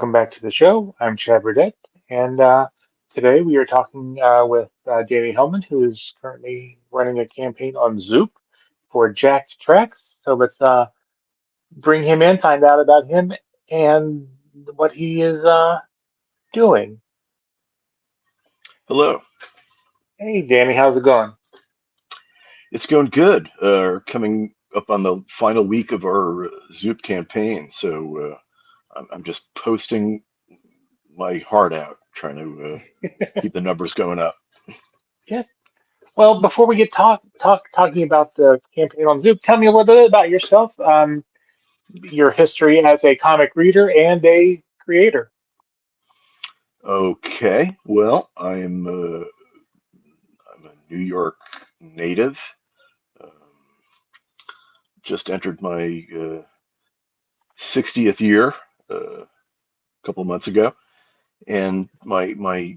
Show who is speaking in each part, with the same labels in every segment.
Speaker 1: Welcome back to the show. I'm Chad Burdett, and today we are talking with Danny Hellman, who is currently running a campaign on Zoop for Jacked Tracts. So let's bring him in, find out about him and what he is doing.
Speaker 2: Hello.
Speaker 1: Hey, Danny, how's it going?
Speaker 2: It's going good. Coming up on the final week of our Zoop campaign, so I'm just posting my heart out, trying to keep the numbers going up.
Speaker 1: Yes. Well, before we get talking about the campaign on Zoop, tell me a little bit about yourself, your history as a comic reader and a creator.
Speaker 2: Okay. Well, I'm a New York native. Um, just entered my 60th year a couple months ago, and my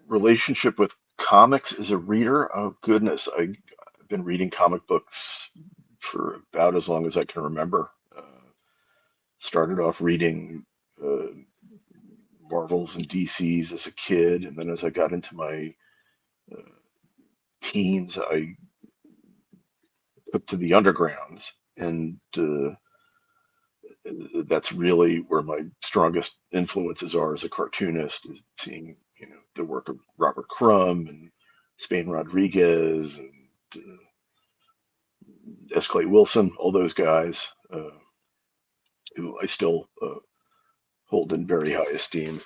Speaker 2: relationship with comics as a reader. Oh goodness, I've been reading comic books for about as long as I can remember. Started off reading uh, Marvels and DCs as a kid, and then as I got into my uh, teens, I took to the undergrounds, and that's really where my strongest influences are as a cartoonist. Is seeing the work of Robert Crumb and Spain Rodriguez and S. Clay Wilson, all those guys who I still hold in very high esteem.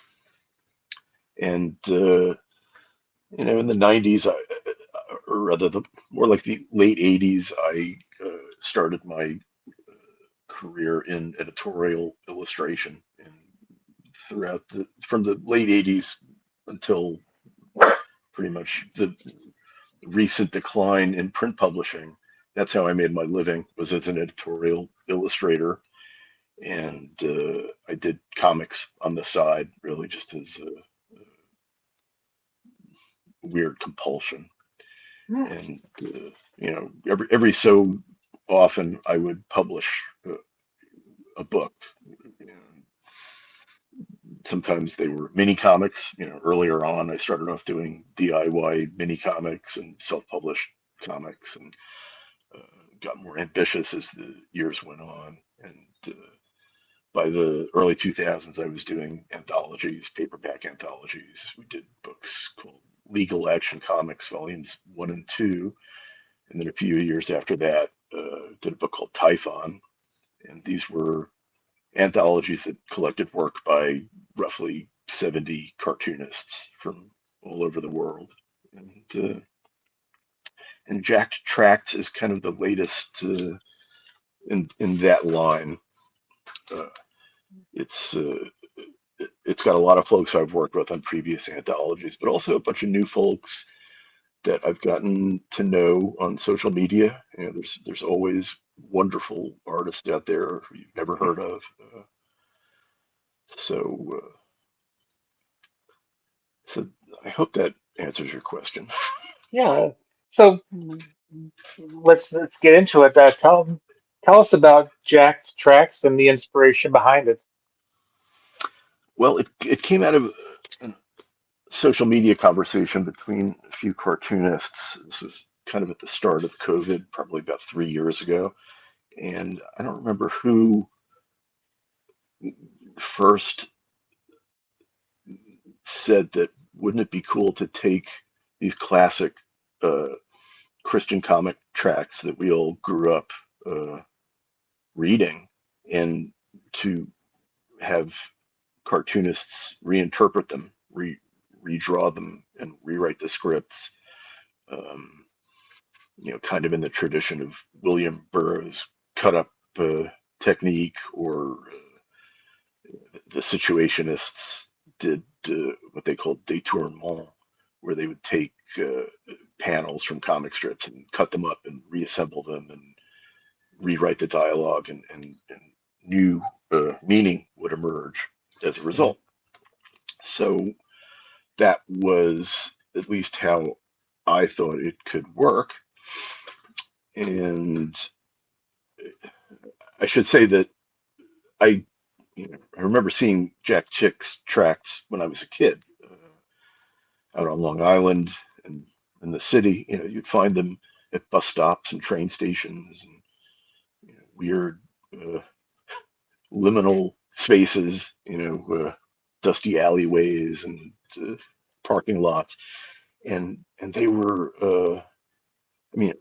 Speaker 2: And in the '90s, or rather, more like the late '80s, I started my career in editorial illustration, and throughout the from the late '80s until pretty much the recent decline in print publishing. That's how I made my living, was as an editorial illustrator, and I did comics on the side, really just as a weird compulsion.
Speaker 1: Hmm.
Speaker 2: And every so often I would publish a book. You know, Sometimes they were mini comics. Earlier on, I started off doing DIY mini comics and self-published comics, and got more ambitious as the years went on. And by the early 2000s, I was doing anthologies, paperback anthologies. We did books called Legal Action Comics, volumes one and two. And then a few years after that, did a book called TYPHON. And these were anthologies that collected work by roughly 70 cartoonists from all over the world. And Jacked Tracts is kind of the latest in that line. Uh, it's it's got a lot of folks I've worked with on previous anthologies, but also a bunch of new folks that I've gotten to know on social media. There's always wonderful artists out there who you've never heard of. So so I hope that answers your question.
Speaker 1: Yeah. So let's get into it. Tell us about Jack's Tracks and the inspiration behind it.
Speaker 2: Well, it came out of a social media conversation between a few cartoonists. This was kind of at the start of COVID, probably about 3 years ago. And I don't remember who first said that wouldn't it be cool to take these classic uh, Christian comic tracks that we all grew up uh, reading and to have cartoonists reinterpret them, redraw them, and rewrite the scripts. Um, kind of in the tradition of William Burroughs' cut up technique, or the situationists did what they called détournement, where they would take panels from comic strips and cut them up and reassemble them and rewrite the dialogue, and new meaning would emerge as a
Speaker 1: Mhm.
Speaker 2: result. So that was at least how I thought it could work. And I should say that I I remember seeing Jacked Tracts when I was a kid out on Long Island and in the city. You'd find them at bus stops and train stations and weird uh, liminal spaces, dusty alleyways and parking lots, and they were. I mean,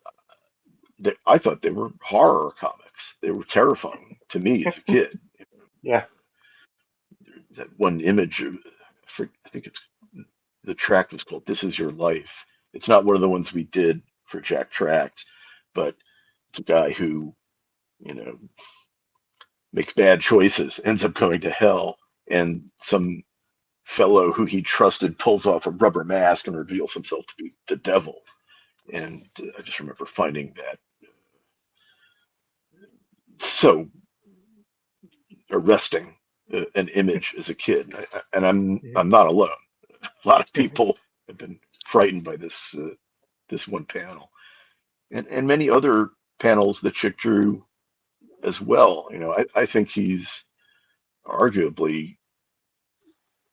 Speaker 2: I thought they were horror comics. They were terrifying to me as a kid.
Speaker 1: Yeah.
Speaker 2: That one image of, I think it's the tract was called "This Is Your Life." It's not one of the ones we did for Jack Tracts, but it's a guy who you know makes bad choices, ends up going to hell, and some fellow who he trusted pulls off a rubber mask and reveals himself to be the devil. And I just remember finding that so arresting an image as a kid. And I'm not alone. A lot of people have been frightened by this one panel, and many other panels that Chick drew as well. I think he's arguably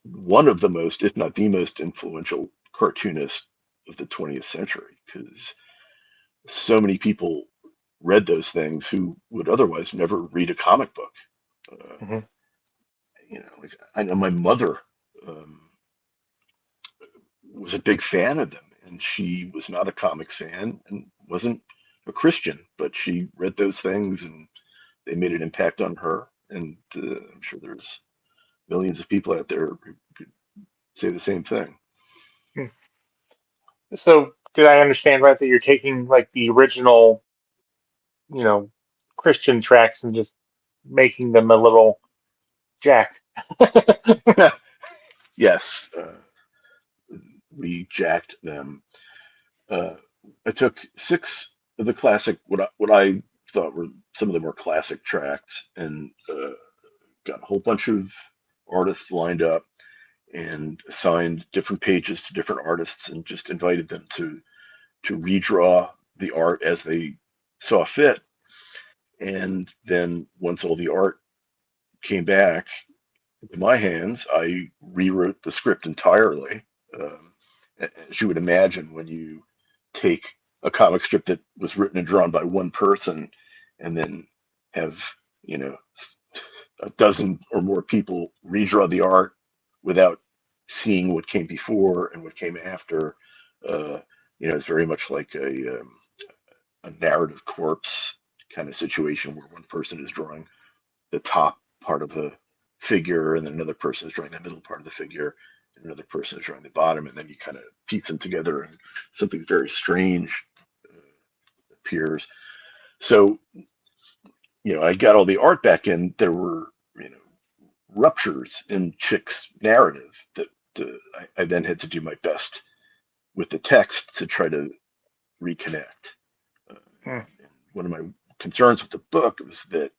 Speaker 2: one of the most, if not the most influential cartoonist of the 20th century, because so many people read those things who would otherwise never read a comic book. Uh,
Speaker 1: Hmm.
Speaker 2: like I know my mother um, was a big fan of them, and she was not a comics fan and wasn't a Christian, but she read those things and they made an impact on her. And I'm sure there's millions of people out there who could say the same thing.
Speaker 1: So did I understand right that you're taking like the original, you know, Christian tracks and just making them a little jacked?
Speaker 2: Yes, we jacked them. Uh, I took six of the classic, what I thought were some of the more classic tracks, and got a whole bunch of artists lined up and assigned different pages to different artists, and just invited them to redraw the art as they saw fit. And then once all the art came back into my hands, I rewrote the script entirely. Um, as you would imagine, when you take a comic strip that was written and drawn by one person and then have, you know, a dozen or more people redraw the art without seeing what came before and what came after, uh, it's very much like a narrative corpse kind of situation where one person is drawing the top part of a figure, and then another person is drawing the middle part of the figure, and another person is drawing the bottom, and then you kind of piece them together, and something very strange appears. So, I got all the art back in. There were, ruptures in Chick's narrative that I then had to do my best with the text to try to reconnect.
Speaker 1: Hmm.
Speaker 2: And one of my concerns with the book was that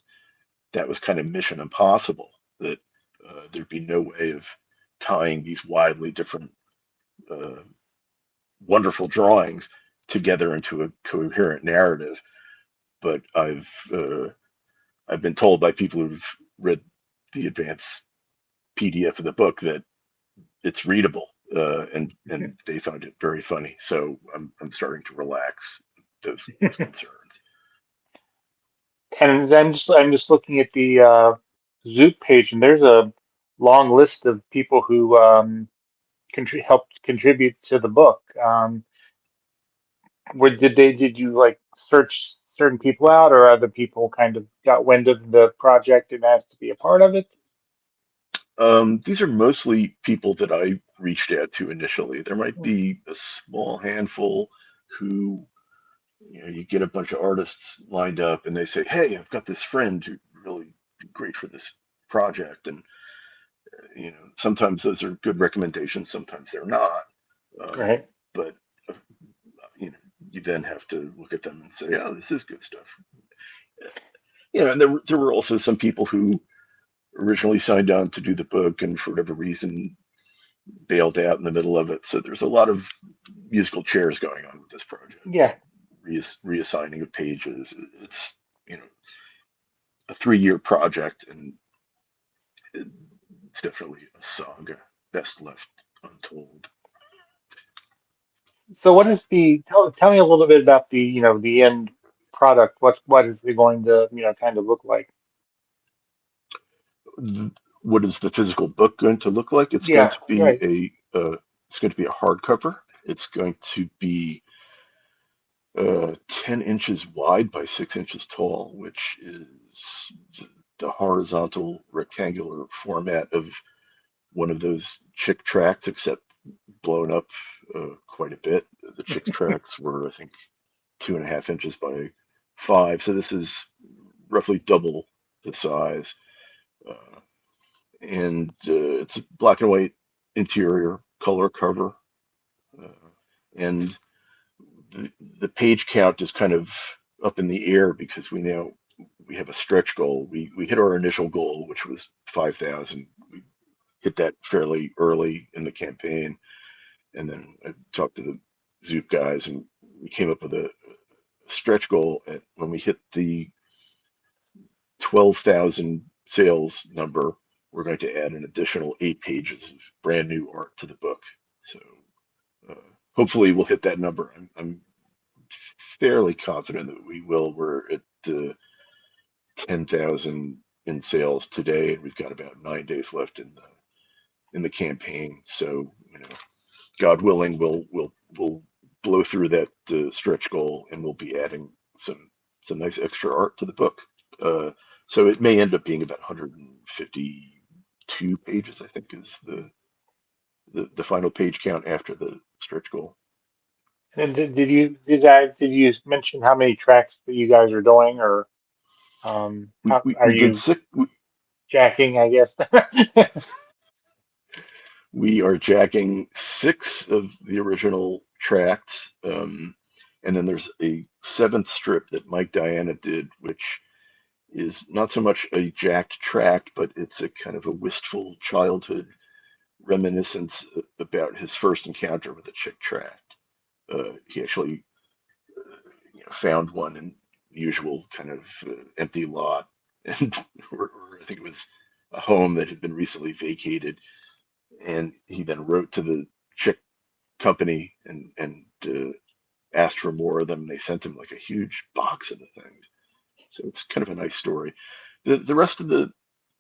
Speaker 2: was kind of mission impossible, that there'd be no way of tying these widely different, uh, wonderful drawings together into a coherent narrative. But I've been told by people who've read the advanced PDF of the book that it's readable, and they found it very funny. So I'm starting to relax those concerns.
Speaker 1: And I'm just looking at the Zoop page, and there's a long list of people who helped contribute to the book. Did you like search certain people out, or other people kind of got wind of the project and asked to be a part of it?
Speaker 2: These are mostly people that I reached out to initially. There might be a small handful who, you get a bunch of artists lined up and they say, "Hey, I've got this friend who really be great for this project." And, sometimes those are good recommendations, sometimes they're not. Um,
Speaker 1: Right.
Speaker 2: but, uh, you then have to look at them and say, "Oh, this is good stuff." And there were also some people who originally signed on to do the book and for whatever reason bailed out in the middle of it. So there's a lot of musical chairs going on with this project.
Speaker 1: Yeah.
Speaker 2: Reassigning of pages. It's a 3-year project, and it's definitely a saga best left untold.
Speaker 1: So what is the tell me a little bit about the the end product. What is it going to kind of look like?
Speaker 2: What is the physical book going to look like? It's going
Speaker 1: Yeah,
Speaker 2: to be
Speaker 1: right.
Speaker 2: a hardcover. It's going to be 10 inches wide by 6 inches tall, which is the horizontal rectangular format of one of those chick tracts, except blown up quite a bit. The chick tracts were, I think, 2.5 inches by 5, so this is roughly double the size. Uh, and it's a black and white interior, color cover, uh, and the page count is kind of up in the air because we have a stretch goal. We hit our initial goal, which was 5,000. We hit that fairly early in the campaign, and then I talked to the Zoop guys, and we came up with a stretch goal at when we hit the 12,000 sales number. We're going to add an additional 8 pages of brand new art to the book. So uh, hopefully we'll hit that number. I'm fairly confident that we will. We're at 10,000 in sales today, and we've got about 9 days left in the campaign. So God willing, we'll blow through that stretch goal, and we'll be adding some nice extra art to the book. Uh, so it may end up being about 152 pages, I think, is the final page count after the stretch goal.
Speaker 1: And did you mention how many tracks that you guys are doing, or
Speaker 2: We,
Speaker 1: how
Speaker 2: we,
Speaker 1: are
Speaker 2: we did
Speaker 1: you
Speaker 2: six.
Speaker 1: jacking, I guess?
Speaker 2: We are jacking 6 of the original tracts, and then there's a 7th strip that Mike Diana did, which is not so much a jacked tract, but it's a kind of a wistful childhood reminiscence about his first encounter with a chick tract. He actually found one in the usual kind of empty lot, and or I think it was a home that had been recently vacated, and he then wrote to the chick company and asked for more of them. They sent him like a huge box of the things. So it's kind of a nice story. The rest of the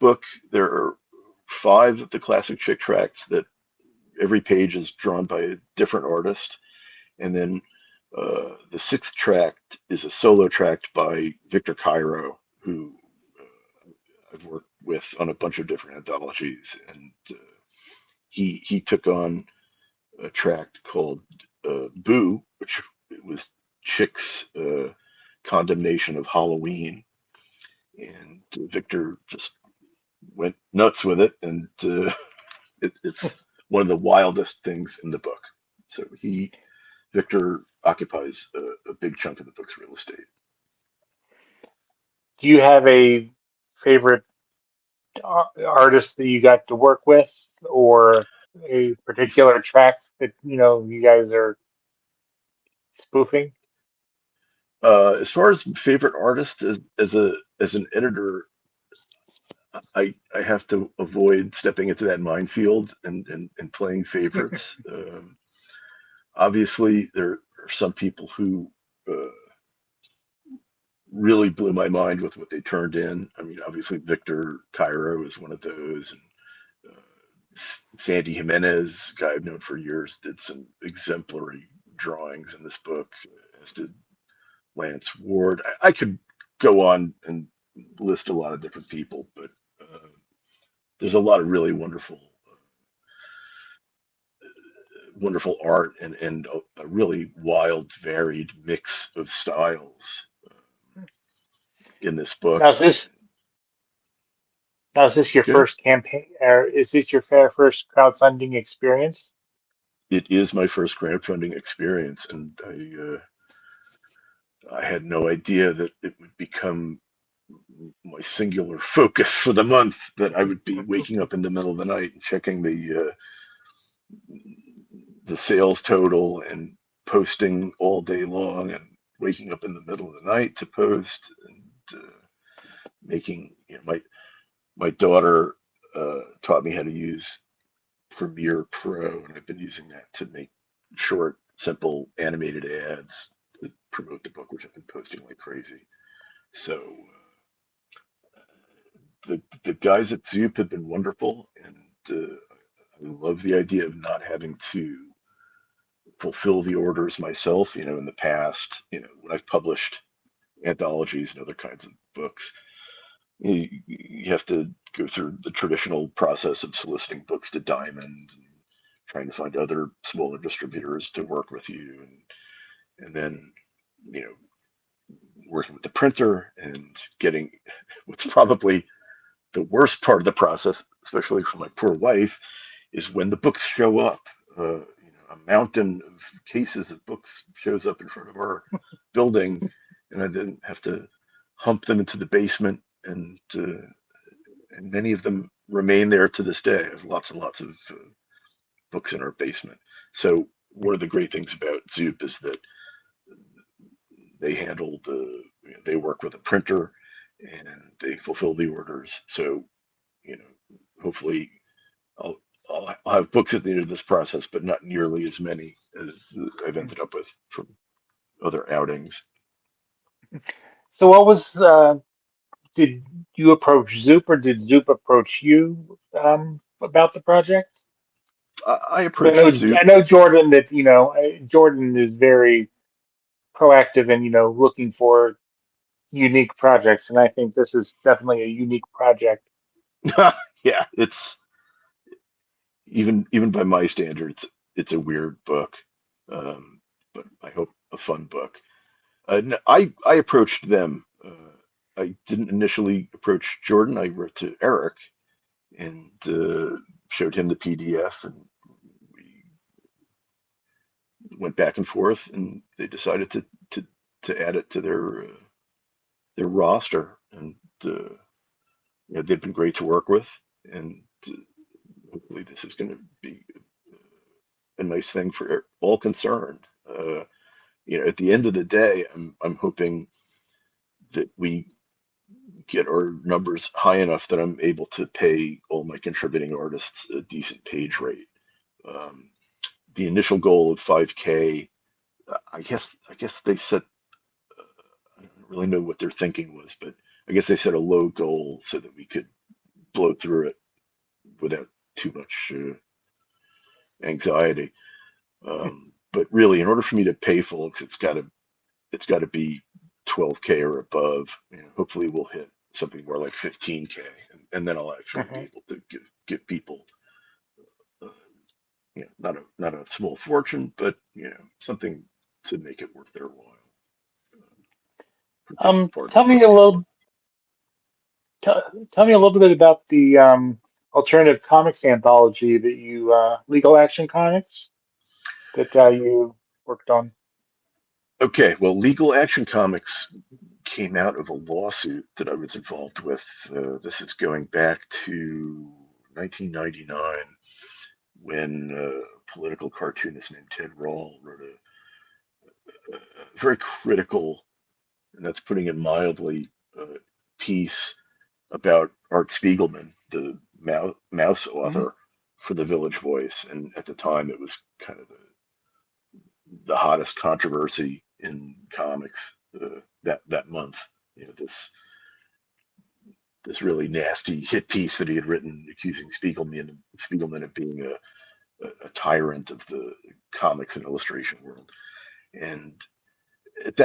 Speaker 2: book, there are 5 of the classic chick tracts that every page is drawn by a different artist, and then the 6th tract is a solo tract by Victor Cairo, who I've worked with on a bunch of different anthologies, and he took on a tract called Boo, which was Chick's condemnation of Halloween, and Victor just went nuts with it, and it's one of the wildest things in the book. So Victor occupies a big chunk of the book's real estate.
Speaker 1: Do you have a favorite artist that you got to work with, or a particular track that you guys are spoofing?
Speaker 2: As far as favorite artist, as an editor, I have to avoid stepping into that minefield and playing favorites. Obviously, there are some people who uh, really blew my mind with what they turned in. I mean, obviously, Victor Cairo is one of those, and Sandy Jimenez, guy I've known for years, did some exemplary drawings in this book, as did Lance Ward. I could go on and list a lot of different people, but there's a lot of really wonderful art and a really wild, varied mix of styles in this book.
Speaker 1: Now is this now is this your
Speaker 2: Good.
Speaker 1: first campaign, or is this your first crowdfunding experience?
Speaker 2: It is my first crowdfunding experience, and I had no idea that it would become my singular focus for the month. That I would be waking up in the middle of the night and checking the sales total and posting all day long, and waking up in the middle of the night to post, and making my daughter. taught me how to use Premiere Pro, and I've been using that to make short, simple animated ads to promote the book, which I've been posting like crazy. So the guys at Zoop have been wonderful, and I love the idea of not having to fulfill the orders myself. In the past, when I've published anthologies and other kinds of books, you have to go through the traditional process of soliciting books to Diamond and trying to find other smaller distributors to work with you, and then you know working with the printer and getting what's probably the worst part of the process, especially for my poor wife, is when the books show up. A mountain of cases of books shows up in front of our building, and I then have to hump them into the basement, and many of them remain there to this day. I have lots and lots of books in our basement. So one of the great things about Zoop is that they handle they work with a printer and they fulfill the orders. So hopefully I'll, I'll have books at the end of this process, but not nearly as many as I've ended up with from other outings.
Speaker 1: So what was did you approach Zoop or did Zoop approach you about the project?
Speaker 2: I
Speaker 1: Because
Speaker 2: approached
Speaker 1: I
Speaker 2: Zoop.
Speaker 1: know Jordan that Jordan is very proactive in looking for unique projects, and I think this is definitely a unique project.
Speaker 2: Yeah, it's even by my standards, it's a weird book, um, but I hope a fun book. No, I approached them. I didn't initially approach Jordan. I wrote to Eric and showed him the PDF, and we went back and forth, and they decided to add it to their roster, and they've been great to work with, and hopefully this is going to be a nice thing for all concerned. At the end of the day, I'm hoping that we get our numbers high enough that I'm able to pay all my contributing artists a decent page rate. Um, the initial goal of 5K, I guess they set. I don't really know what their thinking was, but I guess they set a low goal so that we could blow through it without too much anxiety. But really, in order for me to pay folks, it's got to be 12K or above. Hopefully, we'll hit something more like 15K, and then I'll actually be
Speaker 1: Mhm.
Speaker 2: able to give people, uh, not a small fortune, but something to make it worth their while for taking part in the
Speaker 1: Tell me a
Speaker 2: project.
Speaker 1: tell, tell me a little bit about the alternative comics anthology that you Legal Action Comics that you worked on.
Speaker 2: Okay, well, Legal Action Comics came out of a lawsuit that I was involved with. This is going back to 1999 when a political cartoonist named Ted Rall wrote a very critical, and that's putting it mildly, piece about Art Spiegelman, the mouse
Speaker 1: Hmm.
Speaker 2: author for the Village Voice. And at the time, it was kind of the hottest controversy in comics that month. This really nasty hit piece that he had written accusing Spiegelman of being a tyrant of the comics and illustration world. And at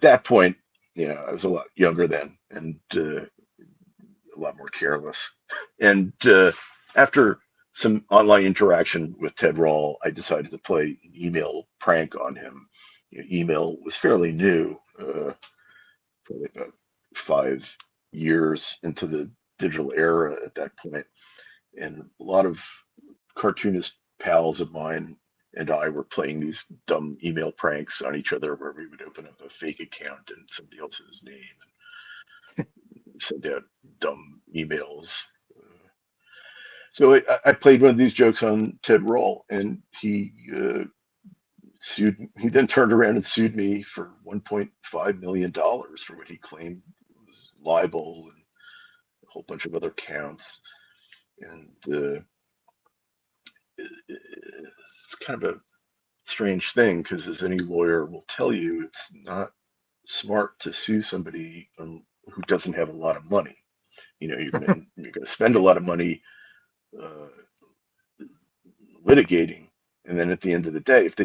Speaker 2: that point, I was a lot younger then and a lot more careless. And after some online interaction with Ted Rall, I decided to play an email prank on him. Email was fairly new, probably about 5 years into the digital era at that point, and a lot of cartoonist pals of mine and I were playing these dumb email pranks on each other where we would open up a fake account in somebody else's name and send out dumb emails. So I played one of these jokes on Ted Rall, and he sued. He then turned around and sued me for $1.5 million for what he claimed was libel and a whole bunch of other counts. And it's kind of a strange thing because, as any lawyer will tell you, it's not smart to sue somebody who doesn't have a lot of money. You're gonna spend a lot of money uh, litigating, and then at the end of the day, if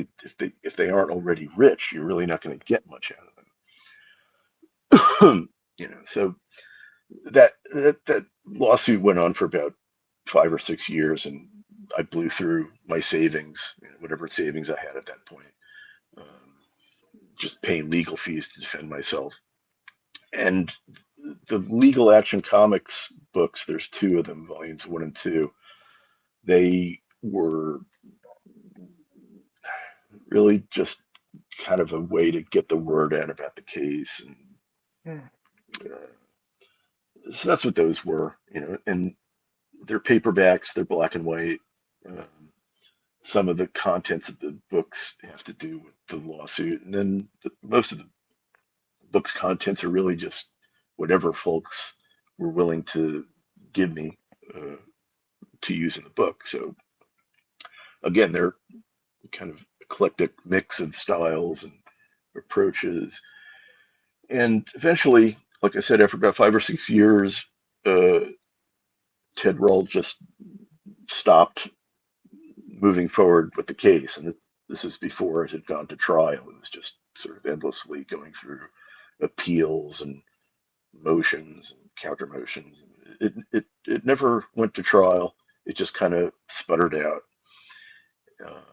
Speaker 2: they aren't already rich, you're really not going to get much out of them. So that lawsuit went on for about 5 or 6 years, and I blew through my savings, whatever savings I had at that point, um, just paying legal fees to defend myself. And the legal action comics books, there's two of them, volumes 1 and 2. They were really just kind of a way to get the word out about the case, and
Speaker 1: Hmm.
Speaker 2: so that's what those were. And they're paperbacks, they're black and white. Um, some of the contents of the books have to do with the lawsuit, and then most of the book's contents are really just whatever folks were willing to give me uh, to use in the book. So again, they're kind of eclectic mix of styles and approaches. And eventually, like I said, after about 5 or 6 years, uh, Ted Rull just stopped moving forward with the case. And this is before it had gone to trial. It was just sort of endlessly going through appeals and motions and counter motions. It never went to trial. It just kind of sputtered out. Um,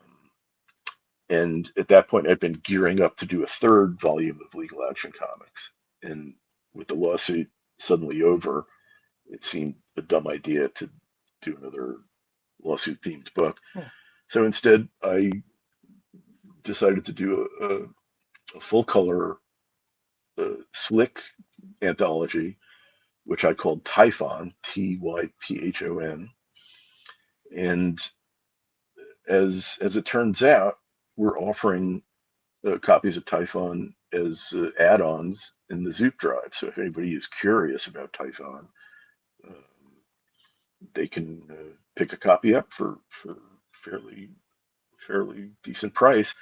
Speaker 2: and at that point, I'd been gearing up to do a third volume of Legal Action Comics. And with the lawsuit suddenly over, it seemed a dumb idea to do another lawsuit themed book.
Speaker 1: Hmm.
Speaker 2: So instead, I decided to do a full color, slick anthology, which I called TYPHON, TYPHON. And as it turns out, we're offering copies of TYPHON as add-ons in the Zoop drive. So if anybody is curious about TYPHON, um, they can pick a copy up for fairly fairly decent price.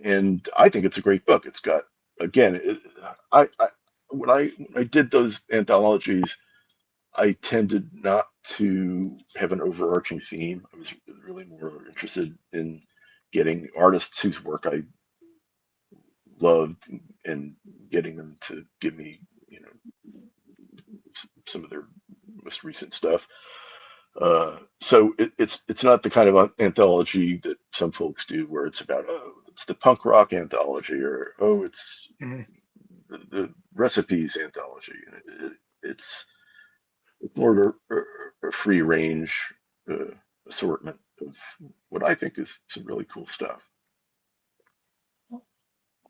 Speaker 2: And I think it's a great book. It's got, again, I when I did those anthologies, I tended not to have an overarching theme. I was really more interested in getting artists whose work I loved and getting them to give me, some of their most recent stuff. So it's not the kind of anthology that some folks do, where it's about, oh, it's the punk rock anthology, or oh, it's
Speaker 1: Hmm.
Speaker 2: the recipes anthology. It's more of a free range uh, assortment of what I think is some really cool stuff.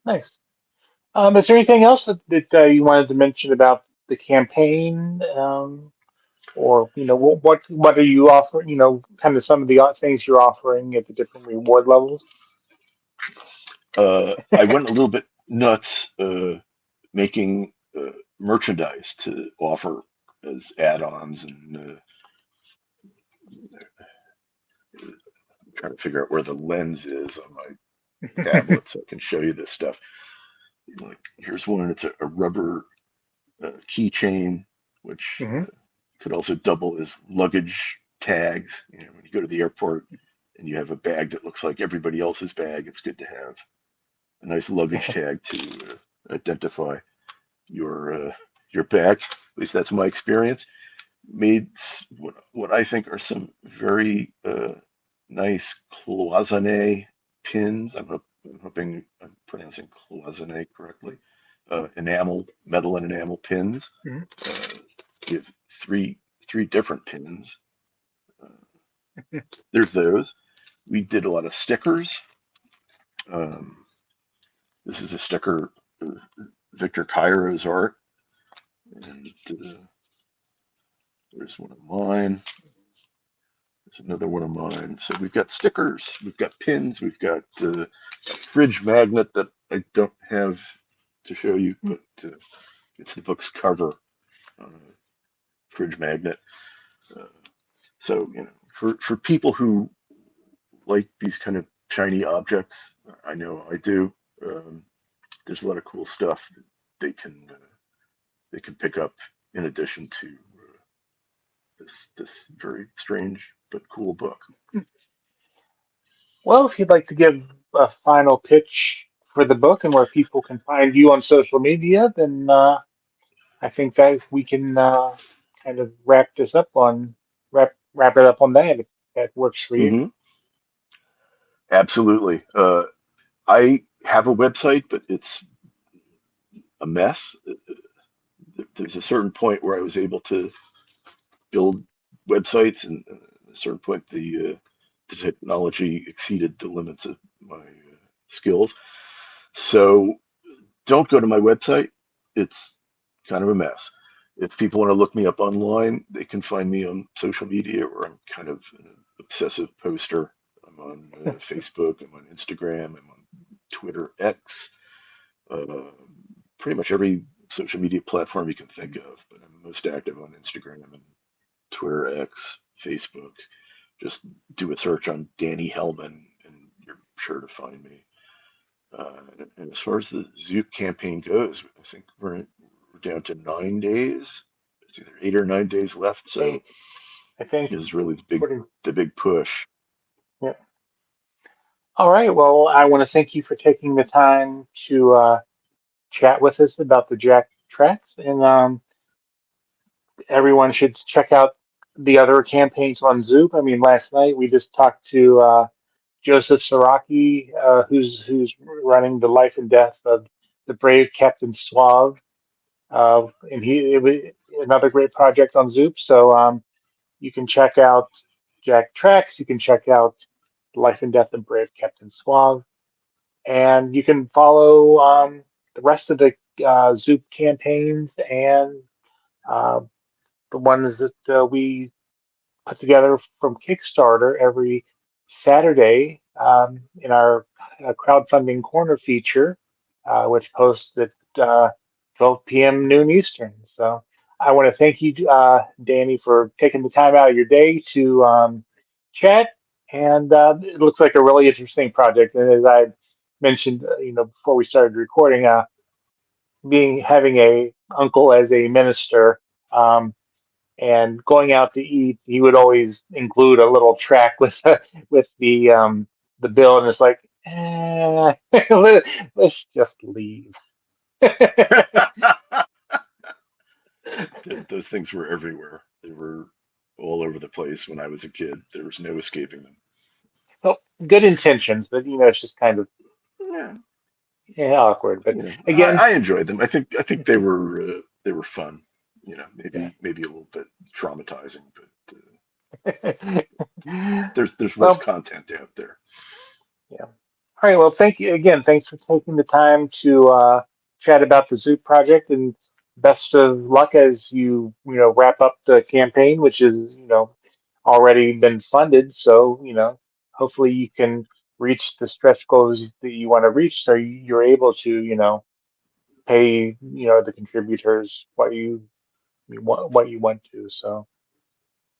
Speaker 1: Nice. Is there anything else that you wanted to mention about the campaign, or what are you offering? Kind of some of the things you're offering at the different reward levels.
Speaker 2: I went a little bit nuts making merchandise to offer as add-ons, and trying to figure out where the lens is on my tablet so I can show you this stuff. Like, here's one. It's a rubber keychain, which
Speaker 1: Hmm.
Speaker 2: could also double as luggage tags. When you go to the airport and you have a bag that looks like everybody else's bag, it's good to have a nice luggage tag to identify your your bag. At least that's my experience. Made what I think are some very nice cloisonne pins. I'm hoping I'm pronouncing cloisonne correctly. Metal and enamel pins.
Speaker 1: Hmm.
Speaker 2: Uh, we have three different pins. Uh, there's those. We did a lot of stickers. Um, this is a sticker, Victor Cairo's art, and there's one of mine. There's another one of mine. So we've got stickers, we've got pins, we've got a fridge magnet that I don't have to show you, but it's the book's cover, uh, fridge magnet. Uh, So, for people who like these kind of shiny objects, I know I do. Um, there's a lot of cool stuff that they can uh, they can pick up in addition to this very strange but cool book.
Speaker 1: Well, if you'd like to give a final pitch for the book and where people can find you on social media, then I think that we can kind of wrap it up on that if that works for you.
Speaker 2: Hmm. Absolutely. I have a website, but it's a mess. There's a certain point where I was able to build websites, and at a certain point, the technology exceeded the limits of my skills. So don't go to my website. It's kind of a mess. If people want to look me up online, they can find me on social media, where I'm kind of an obsessive poster. I'm on Facebook, I'm on Instagram, I'm on Twitter X, uh, pretty much every social media platform you can think of. But I'm most active on Instagram and Twitter X, Facebook. Just do a search on Danny Hellman, and you're sure to find me. And as far as the Zoop campaign goes, I think we're down to 9 days. It's either 8 or 9 days left, so
Speaker 1: Hey, I think
Speaker 2: is really
Speaker 1: according,
Speaker 2: the big push.
Speaker 1: yeah. All right. Well, I want to thank you for taking the time to chat with us about the Jack tracks, and everyone should check out the other campaigns on Zoop. I mean, last night we just talked to Joseph Saraki, who's running the life and death of the brave Captain Suave, and it was another great project on Zoop. So you can check out Jack Tracks. You can check out Life and Death of Brave Captain Suave, and you can follow the rest of the Zoop campaigns and uh, the ones that we put together from Kickstarter every Saturday in our crowdfunding corner feature, which posts at 12 p.m. noon Eastern. So I want to thank you, Danny, for taking the time out of your day to chat. And it looks like a really interesting project. And as I mentioned, before we started recording, being having a uncle as a minister. And going out to eat, he would always include a little track with with the bill, and it's like, let's just leave.
Speaker 2: Those things were everywhere. They were all over the place when I was a kid. There was no escaping them.
Speaker 1: Well, good intentions, but it's just kind of
Speaker 2: Yeah,
Speaker 1: awkward. But
Speaker 2: I,
Speaker 1: again,
Speaker 2: I enjoyed them. I think they were fun.
Speaker 1: yeah.
Speaker 2: Maybe a little bit traumatizing, but there's worse
Speaker 1: Well,
Speaker 2: content out there.
Speaker 1: yeah. All right. Well, thank you again. Thanks for taking the time to chat about the Zoop project, and best of luck as you wrap up the campaign, which is already been funded. So hopefully you can reach the stretch goals that you want to reach, so you're able to pay the contributors what you want to. So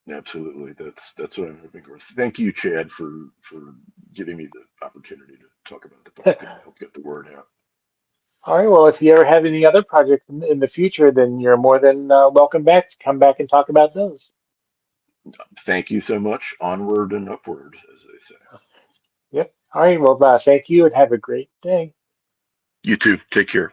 Speaker 2: Absolutely, that's what I'm hoping for. Thank you, Chad, for giving me the opportunity to talk about the book and help get the word out.
Speaker 1: all right. Well, if you ever have any other projects in the future, then you're more than welcome back to come back and talk about those.
Speaker 2: Thank you so much. Onward and upward, as they say.
Speaker 1: Yep. All right. Well, thank you and have a great day.
Speaker 2: You too. Take care.